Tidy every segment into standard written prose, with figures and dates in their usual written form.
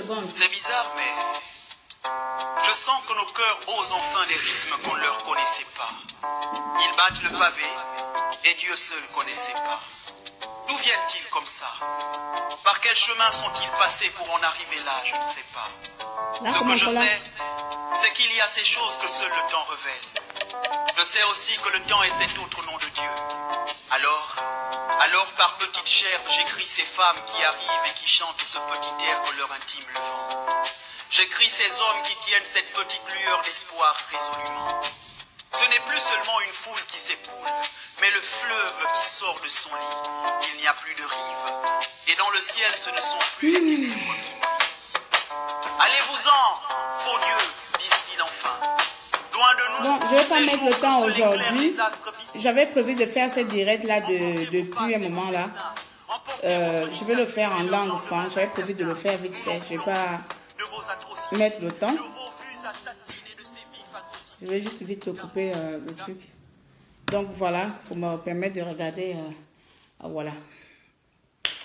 secondes. C'est bizarre, mais je sens que nos cœurs osent enfin des rythmes qu'on ne leur connaissait pas. Ils battent le pavé et Dieu seul connaissait pas. D'où viennent-ils comme ça? Par quel chemin sont-ils passés pour en arriver là? Je ne sais pas. Ce que je sais, c'est qu'il y a ces choses que seul le temps révèle. Je sais aussi que le temps est cet autre nom de Dieu. Alors par petite chair, j'écris ces femmes qui arrivent et qui chantent ce petit air que leur intime le vent. J'écris ces hommes qui tiennent cette petite lueur d'espoir résolument. Ce n'est plus seulement une foule qui s'époule, mais le fleuve qui sort de son lit. Il n'y a plus de rive. Et dans le ciel, ce ne sont plus les ténèbres qui brillent. Allez-vous-en, faux Dieu, disent-ils enfin. Loin de nous. Bon, je ne vais pas mettre le temps aujourd'hui. J'avais prévu de faire cette direct-là depuis un moment là. Je vais le faire en langue franche. J'avais prévu de le faire vite fait. Je ne vais pas mettre le temps. Je vais juste vite couper le truc. Donc voilà, pour me permettre de regarder. Voilà.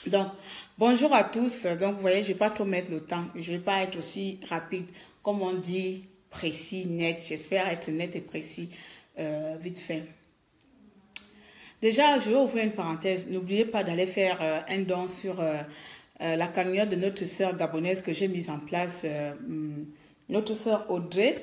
Donc, bonjour à tous. Donc, vous voyez, je ne vais pas trop mettre le temps. Je ne vais pas être aussi rapide. Comme on dit, précis, net. J'espère être net et précis vite fait. Déjà, je vais ouvrir une parenthèse. N'oubliez pas d'aller faire un don sur la cagnotte de notre sœur gabonaise que j'ai mise en place. Notre sœur Audrey,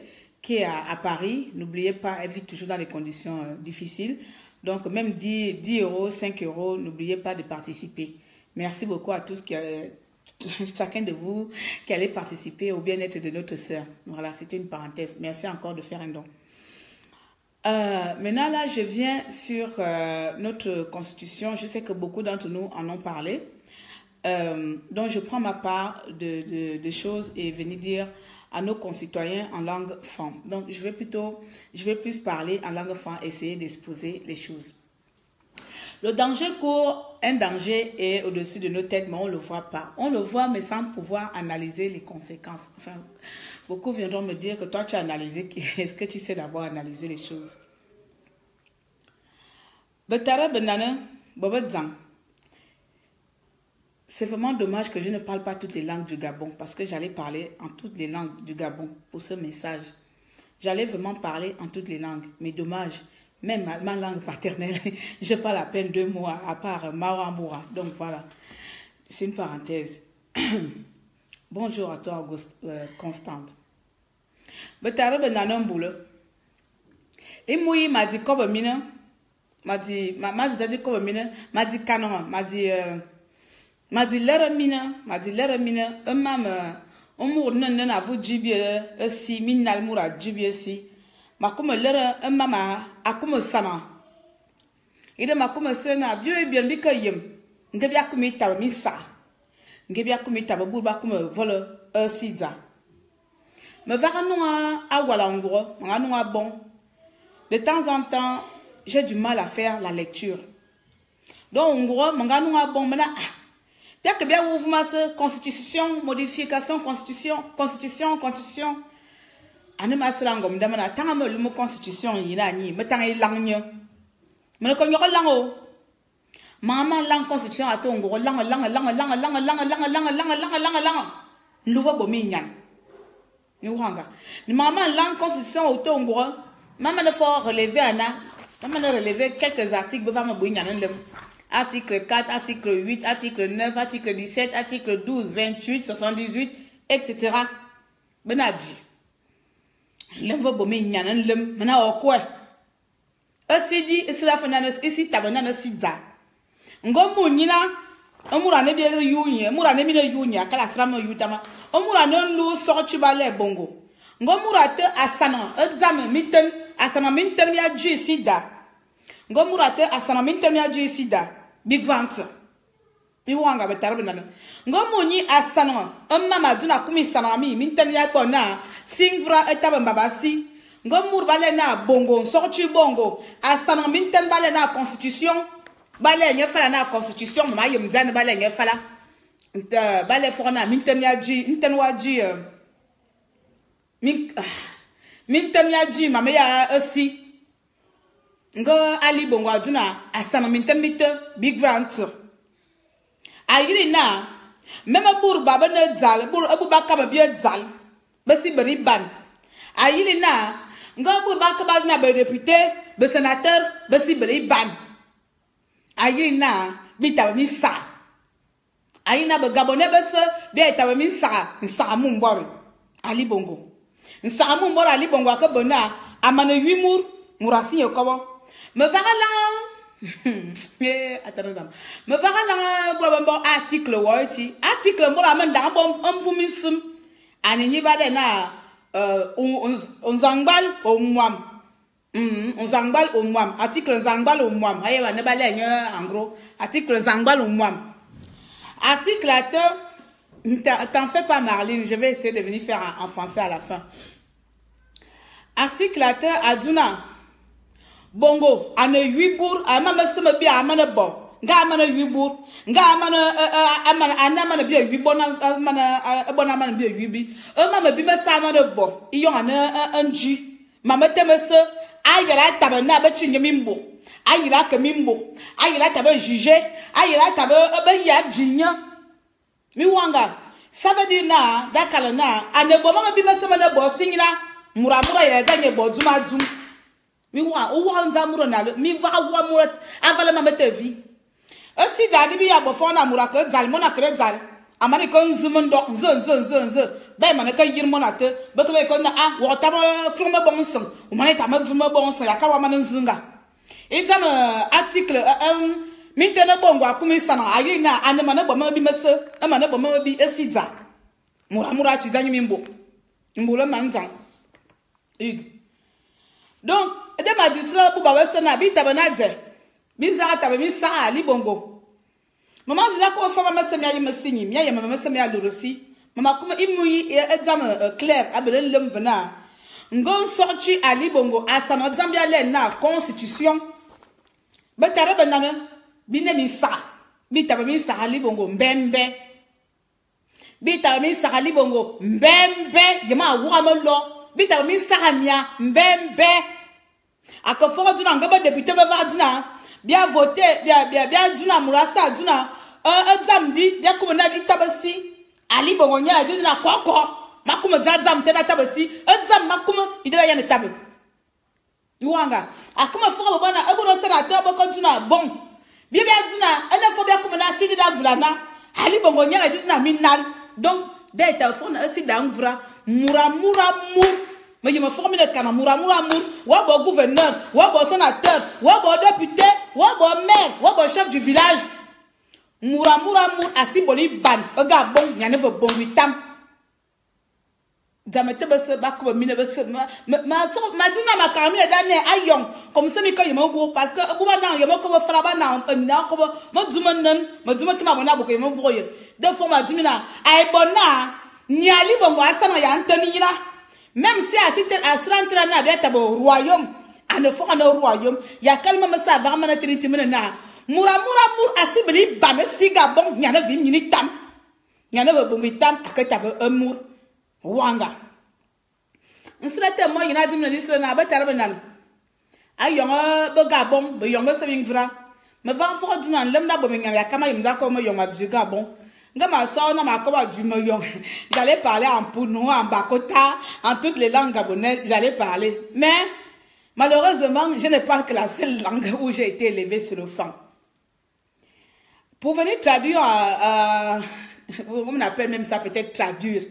qui est à Paris. N'oubliez pas, elle vit toujours dans des conditions difficiles. Donc, même 10 euros, 5 euros, n'oubliez pas de participer. Merci beaucoup à tous, chacun de vous qui allez participer au bien-être de notre sœur. Voilà, c'était une parenthèse. Merci encore de faire un don. Maintenant, là, je viens sur notre constitution. Je sais que beaucoup d'entre nous en ont parlé. Donc, je prends ma part de choses et venir dire à nos concitoyens en langue franc. Donc, je vais plus parler en langue franc, essayer d'exposer les choses. Le danger court, un danger est au-dessus de nos têtes, mais on ne le voit pas. On le voit, mais sans pouvoir analyser les conséquences. Enfin, beaucoup viendront me dire que toi, tu as analysé. Est-ce que tu sais d'abord analyser les choses? C'est vraiment dommage que je ne parle pas toutes les langues du Gabon, parce que j'allais parler en toutes les langues du Gabon pour ce message. J'allais vraiment parler en toutes les langues, mais dommage. Même ma langue paternelle, je parle à peine 2 mots, à part Mawamboura. Donc voilà, c'est une parenthèse. Bonjour à toi, Constante. Betare benanon boule. Et moi, m'a dit comme mine, m'a dit comme mine, m'a dit canon, m'a dit l'air mine, maman, on mourne n'a vous jibie, si minal moura jibie si. Ma comme l'air, maman, a comme sama. Il m'a comme sena, bien bicayem. N'gebia comme ta missa. N'gebia comme ta bouba comme vole, sida. Me va nous à Walangro, nous à bon. De temps en temps, j'ai du mal à faire la lecture. Donc, en gros, mon gars nous à bon, maintenant, bien que bien ouvre ma constitution, modification, constitution. Anima selangom damana tangam le mot constitution yina ni metang langnya. Me ko nyoko lango. Maman lang constitution atongo lang. Nouveau bomi nyan. Ni wanga. Ni maman lang constitution autongo. Maman ne faut relever ana. Maman ne relever quelques articles beva me boy nyan lem. Article 4, article 8, article 9, article 17, article 12, 28, 78, etc. Benadji. L'envoi bomi nyanan lem, mena okwe. Asidi, isla fananas, isi tabanana sida. Ngomu nina, omura ne biye yunye, mura ne mine yunye, kala sramo yutama. Omura non lu sorti bale bongo. Ngomura te asana, examen mitten, asana mitten ya ji sida. Ngomura te asana mitten ya ji sida. Big vente. Iwanga betarbe nana. Ngomu ni asana, mama duna kumi sanami, mitten ya kona. Singvra etaba mbabasi. Ngomur bale na bongo, sorti bongo. Asana minten bale na constitution. Bale nye fala na constitution, mama yem zane bale nye fala. Bale fona minten yaji, minten waji. Minten yaji, mama ya aussi. Ngo ali bongo aduna, asana minten mite, big vent. Ayiri na, Même pour baba ne zal, pour abu baka ma bien zal. Basi bari ban. Aïli na, nga pour baka ba na be député, be sénateur, basi bari ban. Aïli na, bita mi sa. Aïli na be gabonais bese, bien ta mi sa mun bor. Ali Bongo. Nsa mun bor Ali Bongo ka bona, amana 8 mour, mourasi yokobo. Me vara la attends. Me vara la bon article wati. Article mo ramen da bon mvumisum. Ani ni bade na on zangbal o mwam. On zangbal o mwam. Article zangbal o mwam. Aye ba ne bale en gros. Article zangbal o mwam. Article t'en fais pas Marlene, je vais essayer de venir faire en français à la fin. Article aduna Bongo ane 8 bour amama sema bi amana bo nga amana 8 bour nga amana bi 8 bona amana bi 8 bi mama bi mesa amana bo iyo ana anji mama temese ayira tabana ba chinyemi mbo ayira kamimbo ayira taba juger ayira taba ba ya jinya mi wanga ça veut dire na dakala na ane bo mama bi mesa amana bo singina muramura ira zanye bo duma dum mi wa o wa nzamuro na mi va wa murat avala ma mete vi si dadi bi ya bo fona muraka zal mona kre zal amani ko nzumundo nzo be mana ka yirmo na te be ko ko na wa ta ba fuma bon son o mane ta ma fuma bon son ya ka wa mana nzunga itam article mi tene bongo akumi sana ayi na ane mana bo ma bi mese mana bo ma bi esiza muramura chi danyi mimbo mbulo manzan donc de magistrat pour bawe sona bi tabanadze bi za tabe mi sa Ali Bongo maman zila ko fa mama semia yi masinyi mi ya mama semia lorosi mama kuma imuyi exam clair abelen lem vena ngon sorti Ali Bongo asana Zambia le na constitution be tare banana bi ne mi sa bi tabe mi sa Ali Bongo mbembe bi tabe mi sa Ali Bongo mbembe yema wa mo lo bi tabe mi sa nya mbembe ako fo duna ngaba député ba va duna bien voter bien duna murasa duna zamdi dia ko na bi tabasi Ali Bongo nya duna koko makuma zam tena tabasi zam makuma idira yana tabe yuanga akuma fo ba na aburo sénateur ba ko duna bon bien duna ene fo bien kuma na sidi da vulana Ali Bongo nya duna minal donc des ta fo na sidi da ngvra muramura mais je me forme de kanamura muramour wa bo gouverneur wa bo sénateur wa bo député wa bo maire wa bo chef du village muramour asiboli ban oga bon nyane fo bon witam zamete bese bakko mine bese ma dina ma karami dane ayon comme ça mi ko yemo bo parce que bu ba nan yemo ko fraba na ko ma dumanan ma dumata ma bona bo ko yemo bo ye de fois ma dumina ay bona ni Ali Bongo asana ya antani ina. Même si à rentrer na beta bo royaume ane fo na royaume ya kalma masa ba mana triniti mena muramur asibli ba me siga bon nyana vi mini tam nyana ba bongi tam akata ba amour wanga nsrete mo yina dimna lisra na ba tarba nan ayonga ba gabon ba yonga sabing vra me va fo dinan lemna bo me ya kama yimda ko mo yonga bi gabon. J'allais parler en Pounou, en Bakota, en toutes les langues gabonaises, j'allais parler. Mais, malheureusement, je ne parle que la seule langue où j'ai été élevée sur le fond. Pour venir traduire, on appelle même ça peut-être traduire,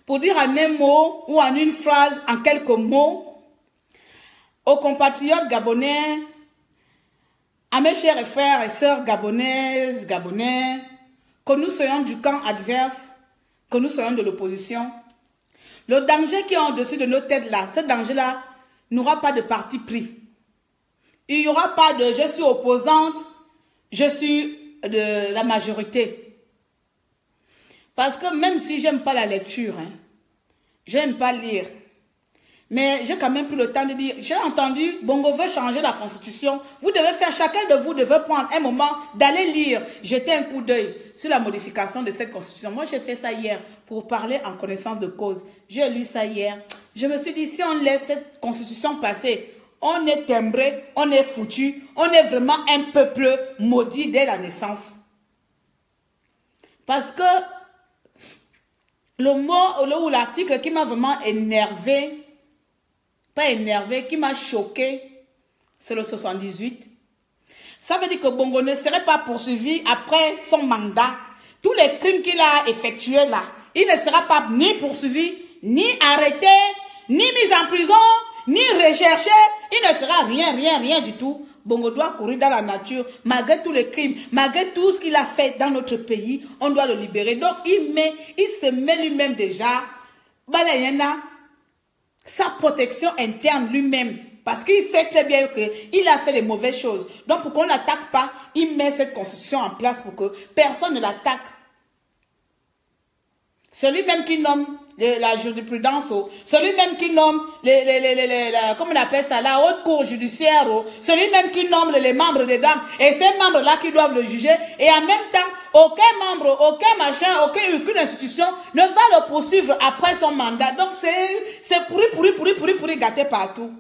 pour dire en un mot ou en une phrase, en quelques mots, aux compatriotes gabonais, à mes chers frères et sœurs gabonaises, gabonais, que nous soyons du camp adverse, que nous soyons de l'opposition, le danger qui est au-dessus de nos têtes là, ce danger-là n'aura pas de parti pris. Il n'y aura pas de je suis opposante, je suis de la majorité. Parce que même si j'aime pas la lecture, j'aime pas lire, mais j'ai quand même pris le temps de dire, j'ai entendu, Bongo veut changer la constitution. Vous devez faire, chacun de vous devez prendre un moment d'aller lire, jeter un coup d'œil sur la modification de cette constitution. Moi, j'ai fait ça hier pour parler en connaissance de cause. J'ai lu ça hier. Je me suis dit, si on laisse cette constitution passer, on est timbré, on est foutu, on est vraiment un peuple maudit dès la naissance. Parce que le mot ou l'article qui m'a vraiment énervé, pas énervé, qui m'a choqué, c'est le 78. Ça veut dire que Bongo ne serait pas poursuivi après son mandat. Tous les crimes qu'il a effectués là, il ne sera pas ni poursuivi, ni arrêté, ni mis en prison, ni recherché. Il ne sera rien du tout. Bongo doit courir dans la nature, malgré tous les crimes, malgré tout ce qu'il a fait dans notre pays, on doit le libérer. Donc il se met lui-même déjà, sa protection interne lui-même. Parce qu'il sait très bien qu'il a fait les mauvaises choses. Donc pour qu'on ne l'attaque pas, il met cette constitution en place pour que personne ne l'attaque. Celui-même qui nomme la jurisprudence, celui-même qui nomme, comment on appelle ça, la haute cour judiciaire, celui-même qui nomme les membres dedans, et ces membres-là qui doivent le juger, et en même temps, aucun membre, aucun machin, aucune institution ne va le poursuivre après son mandat. Donc c'est pourri, gâté partout.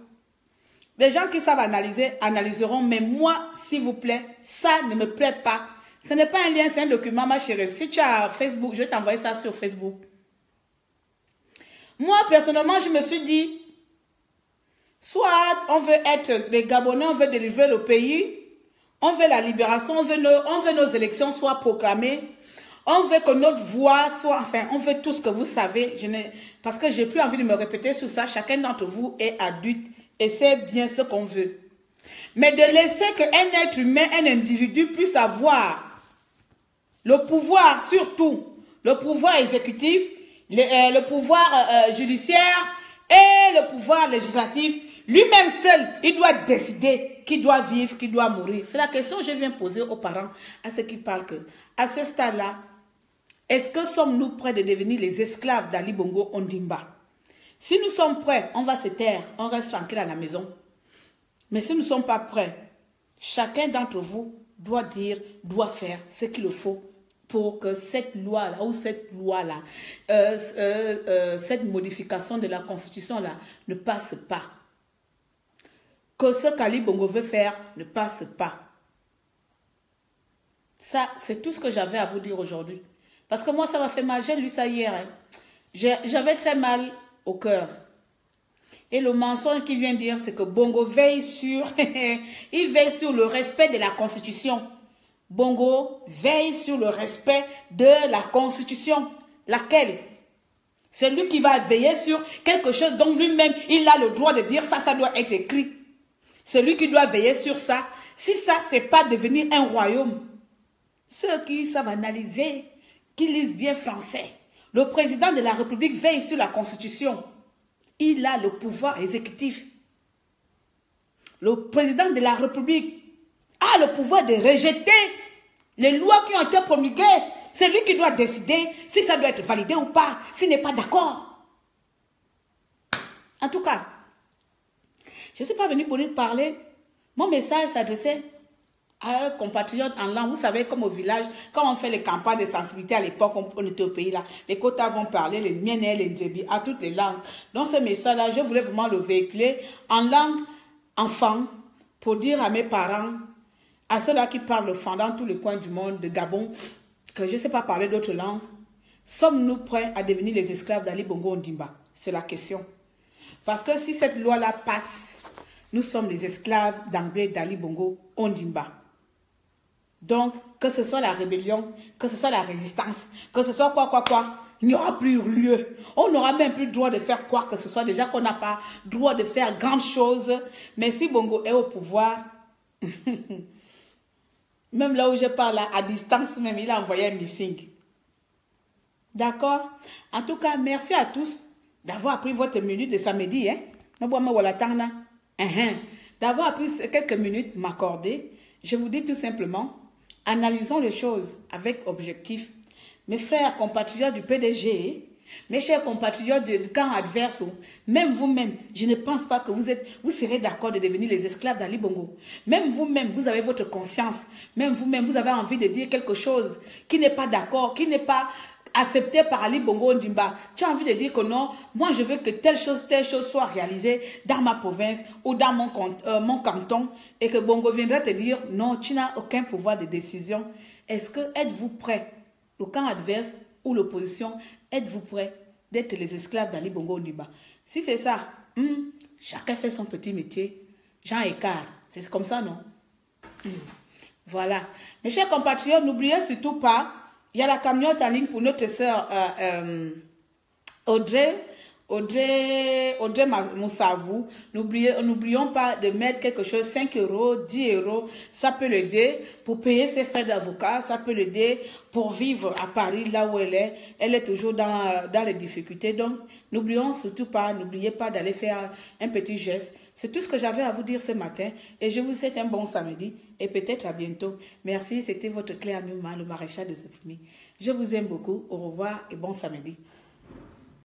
Les gens qui savent analyser, analyseront, mais moi, s'il vous plaît, ça ne me plaît pas. Ce n'est pas un lien, c'est un document, ma chérie. Si tu as Facebook, je vais t'envoyer ça sur Facebook. Moi, personnellement, je me suis dit, soit on veut être les Gabonais, on veut délivrer le pays, on veut la libération, on veut nos élections soient proclamées, on veut que notre voix soit, enfin, on veut tout ce que vous savez. Parce que j'ai plus envie de me répéter sur ça. Chacun d'entre vous est adulte et sait bien ce qu'on veut. Mais de laisser qu'un être humain, un individu puisse avoir le pouvoir, surtout le pouvoir exécutif, le pouvoir judiciaire et le pouvoir législatif, lui-même seul, il doit décider qui doit vivre, qui doit mourir. C'est la question que je viens poser aux parents, à ceux qui parlent que, à ce stade-là, est-ce que sommes-nous prêts de devenir les esclaves d'Ali Bongo Ondimba? Si nous sommes prêts, on va se taire, on reste tranquille à la maison. Mais si nous ne sommes pas prêts, chacun d'entre vous doit dire, doit faire ce qu'il faut pour que cette loi-là, ou cette loi-là, cette modification de la Constitution-là ne passe pas. Que ce qu'Ali Bongo veut faire ne passe pas. Ça, c'est tout ce que j'avais à vous dire aujourd'hui. Parce que moi, ça m'a fait mal. J'ai lu ça hier. Hein. J'avais très mal au cœur. Et le mensonge qu'il vient dire, c'est que Bongo veille sur, il veille sur le respect de la Constitution. Bongo veille sur le respect de la Constitution. Laquelle? C'est lui qui va veiller sur quelque chose dont lui-même, il a le droit de dire ça, ça doit être écrit. C'est lui qui doit veiller sur ça. Si ça, c'est pas devenir un royaume. Ceux qui savent analyser, qui lisent bien français. Le président de la République veille sur la Constitution. Il a le pouvoir exécutif. Le président de la République a le pouvoir de rejeter les lois qui ont été promulguées. C'est lui qui doit décider si ça doit être validé ou pas, s'il n'est pas d'accord. En tout cas, je ne suis pas venue pour lui parler. Mon message s'adressait à un compatriote en langue. Vous savez, comme au village, quand on fait les campagnes de sensibilité à l'époque, on était au pays là, les quotas vont parler, les miennes, les ndébi, à toutes les langues. Donc ce message-là, je voulais vraiment le véhiculer en langue enfant pour dire à mes parents, à ceux-là qui parlent le franc dans tous les coins du monde, de Gabon, que je ne sais pas parler d'autres langues, sommes-nous prêts à devenir les esclaves d'Ali Bongo Ondimba? C'est la question. Parce que si cette loi-là passe, nous sommes les esclaves d'anglais d'Ali Bongo Ondimba. Donc, que ce soit la rébellion, que ce soit la résistance, que ce soit quoi, il n'y aura plus lieu. On n'aura même plus le droit de faire quoi que ce soit. Déjà qu'on n'a pas le droit de faire grandes choses. Mais si Bongo est au pouvoir, même là où je parle, à distance même, il a envoyé un missing. D'accord? En tout cas, merci à tous d'avoir pris votre minute de samedi. Hein? D'avoir pris quelques minutes m'accorder. Je vous dis tout simplement, analysons les choses avec objectif. Mes frères compatriotes du PDG, mes chers compatriotes du camp adverse, même vous-même, je ne pense pas que vous serez d'accord de devenir les esclaves d'Ali Bongo. Même vous-même, vous avez votre conscience. Même vous-même, vous avez envie de dire quelque chose qui n'est pas d'accord, qui n'est pas accepté par Ali Bongo Ondimba. Tu as envie de dire que non, moi je veux que telle chose soit réalisée dans ma province ou dans mon canton et que Bongo viendrait te dire non, tu n'as aucun pouvoir de décision. Êtes-vous prêt le camp adverse ou l'opposition, êtes-vous prêts d'être les esclaves d'Ali Bongo Ondimba? Si c'est ça, chacun fait son petit métier. Jean Écart, c'est comme ça, non? Voilà. Mes chers compatriotes, n'oubliez surtout pas, il y a la camionnette en ligne pour notre sœur Audrey Moussavou. N'oublions pas de mettre quelque chose, 5 €, 10 €, ça peut l'aider pour payer ses frais d'avocat, ça peut l'aider pour vivre à Paris, là où elle est toujours dans les difficultés. Donc, n'oubliez pas d'aller faire un petit geste. C'est tout ce que j'avais à vous dire ce matin et je vous souhaite un bon samedi et peut-être à bientôt. Merci, c'était votre Claire Newman, le maréchal de Zofimi. Je vous aime beaucoup, au revoir et bon samedi.